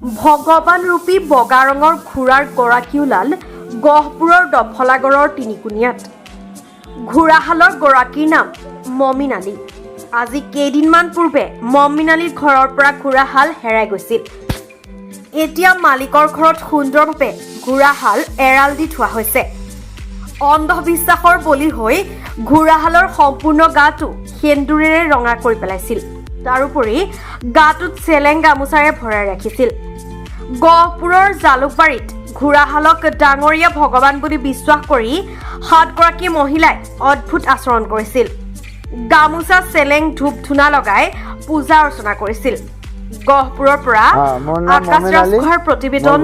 ভগৱান ৰূপী বগা ৰঙৰ ঘোঁৰাৰ গৰাকী ওলাল গহপুৰৰ দফলাগড়ৰ তিনিকুণীয়াত। ঘোঁৰাহালৰ গৰাকীৰ নাম মমিন আলী। আজি কেইদিনমান পূৰ্বে মমিন আলীৰ ঘৰৰ পৰা ঘোঁৰাহাল হেৰাই গৈছিল। এতিয়া মালিকৰ ঘৰত সুন্দৰভাৱে ঘোঁৰাহাল এৰাল দি থোৱা হৈছে। অন্ধবিশ্বাসৰ বলি হৈ ঘোঁৰাহালৰ সম্পূৰ্ণ গাটো সেন্দুৰেৰে ৰঙা কৰি পেলাইছিল। তাৰোপৰি গাটোত চেলেং গামোচাৰে ভৰাই ৰাখিছিল। গহপুৰৰ জালুকবাৰীত ঘোঁৰাহালক ডাঙৰীয়া ভগৱান বুলি বিশ্বাস কৰি 7গৰাকী মহিলাই অদ্ভুত আচৰণ কৰিছিল। গামোচা চেলেং ধূপ ধূনা লগাই পূজা অৰ্চনা কৰিছিল। গহপুৰৰ পৰা আকাশ ৰাজখোৱাৰ প্ৰতিবেদন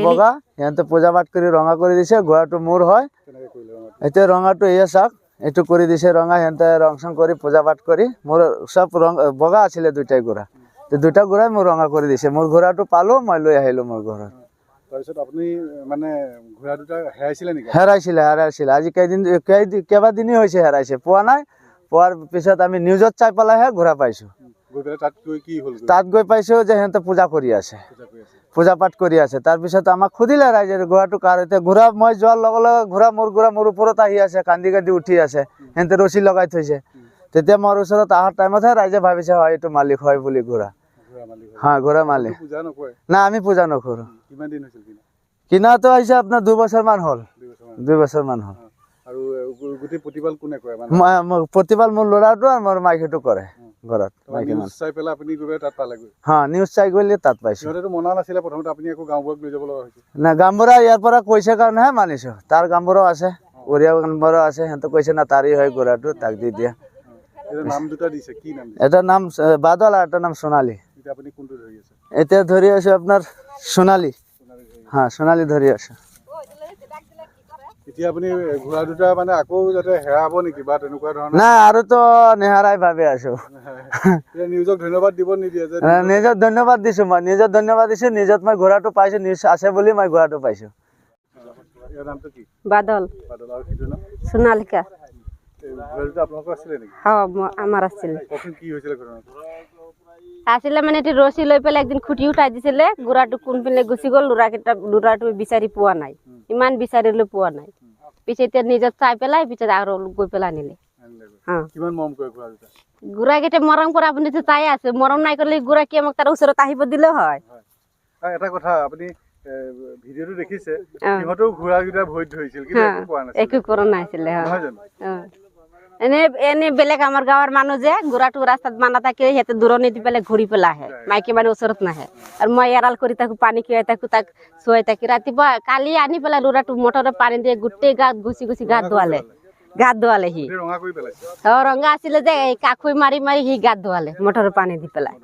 বগা সিহঁতে পূজা পাঠ কৰি ৰঙা কৰি দিছে। ঘোঁৰাটো মোৰ হয়। এতিয়া ৰঙাটো এয়া চাওক, এইটো কৰি দিছে ৰঙা। সিহঁতে ৰং চং কৰি পূজা পাঠ কৰি মোৰ চব ৰং বগা আছিলে দুইটাই ঘোঁৰা। দুটা ঘোঁৰাই মোৰ ৰঙা কৰি দিছে। মোৰ ঘোঁৰাটো পালো, মই লৈ আহিলো মোৰ ঘৰত। তাৰপিছত আপুনি মানে ঘোঁৰা দুটা হেৰাইছিলে নেকি? হেৰাইছিলে। আজি কেইবাদিনেই হৈছে হেৰাইছে, পোৱা নাই। পোৱাৰ পিছত আমি নিউজত চাই পেলাইহে ঘোঁৰা পাইছো। তাত গৈ পাইছো যে সিহঁতে পূজা কৰি আছে, পূজা পাঠ কৰি আছে। তাৰপিছত আমাক সুধিলে ৰাইজে ঘোঁৰাটো কাৰ। এতিয়া ঘোঁৰা মই যোৱাৰ লগে লগে ঘোঁৰা মোৰ ওপৰত আহি আছে, কান্দি কান্দি উঠি আছে। সিহঁতে ৰছী লগাই থৈছে। তেতিয়া মোৰ ওচৰত অহাৰ টাইমতহে ৰাইজে ভাবিছে হয় এইটো মালিক হয় বুলি ঘোঁৰা। হ্যাঁ, ঘোঁৰা মালিক। না, আমি পূজা নকৰো। কিনাটো আহিছে আপোনাৰ 2 বছৰ মান হ'ল। 2 বছৰ মান হ'ল। প্ৰতিপাল মোৰ ল'ৰাটো আৰু মোৰ মাইকীটো কৰে ঘৰত। নিউজ চাই গ'লে তাত পাইছো। না, গামবুঢ়া ইয়াৰ পৰা কৈছে কাৰণেহে মানিছো। তাৰ গামবুঢ়াও আছে, উৰিয়া গামবুঢ়া আছে। সিহঁতে কৈছে না তাৰি হয় ঘোঁৰাটো, তাক দি দিয়া। এটাৰ নাম বাদল আৰু এটাৰ নাম সোণালী। এতিয়া ধৰি আছো আপোনাৰ সোণালী। হ্যাঁ, সোণালী ধৰি আছো। এতিয়া আপুনি ঘোঁৰা দুটা মানে আকৌ যাতে হেৰাব নেকি বা তেনেকুৱা ধৰণৰ? না, আৰু তো নেহাৰাই ভাবি আছো। নিউজক ধন্যবাদ দিব নিদিয়ে যে? নিজক ধন্যবাদ দিছো। মই নিজক ধন্যবাদ দিছো। নিজত মই ঘোঁৰাটো পাইছো, নিউজ আছে বুলি মই ঘোঁৰাটো পাইছো। ইয়াৰ নামটো কি? বাদল। আৰু সিটোৰ নাম? সোণালিকা। আপোনালোকৰ আছিলে নেকি? আমাৰ আছিলে। কওকচোন কি হৈছিলে ঘটনাটো? আছিলে মানে এটি ৰছী লৈ পেলাই একদিন খুটি উঠাই দিছিলে। ঘোঁৰাটো কোনপিনে গুচি গ'ল, ল'ৰাটো বিচাৰি পোৱা নাই। ইমান বিচাৰিলেও পোৱা নাই। পিছে এতিয়া নিজত চাই পেলাই পিছত আৰু গৈ পেলাই আনিলে। কিমান মৰম কৰে ঘোঁৰা দুটা? ঘোঁৰাকেইটা মৰম কৰে, আপুনি চাই আছে। মৰম নাই কৰিলে ঘোঁৰা কি আমাক তাৰ ওচৰত আহিব দিলেও হয়। এটা কথা, আপুনি ভিডিঅ'টো দেখিছে, সিহঁতেও ঘোঁৰাকেইটা ভৰিত ধৰিছিল, একো কৰা নাছিলে। এনে বেলেগ আমাৰ গাঁৱৰ মানুহ যে ঘোঁৰাটো ৰাস্তাত বান্ধা থাকে, সিহঁতে দূৰণি দি পেলাই ঘূৰি পেলাই আহে। মাইকী মানুহ ওচৰত নাহে। আৰু মই এৰাল কৰি থাকো, পানী খুৱাই থাকো, তাক চুৱাই থাকি। ৰাতিপুৱা কালি আনি পেলাই ল'ৰাটো মটৰত পানী দিয়ে গোটেই গাত গুচি গাত ধোৱালে সি। ৰঙা আছিলে যে কাখৈ মাৰি মাৰি সি গাত ধোৱালে মটৰৰ পানী দি পেলাই।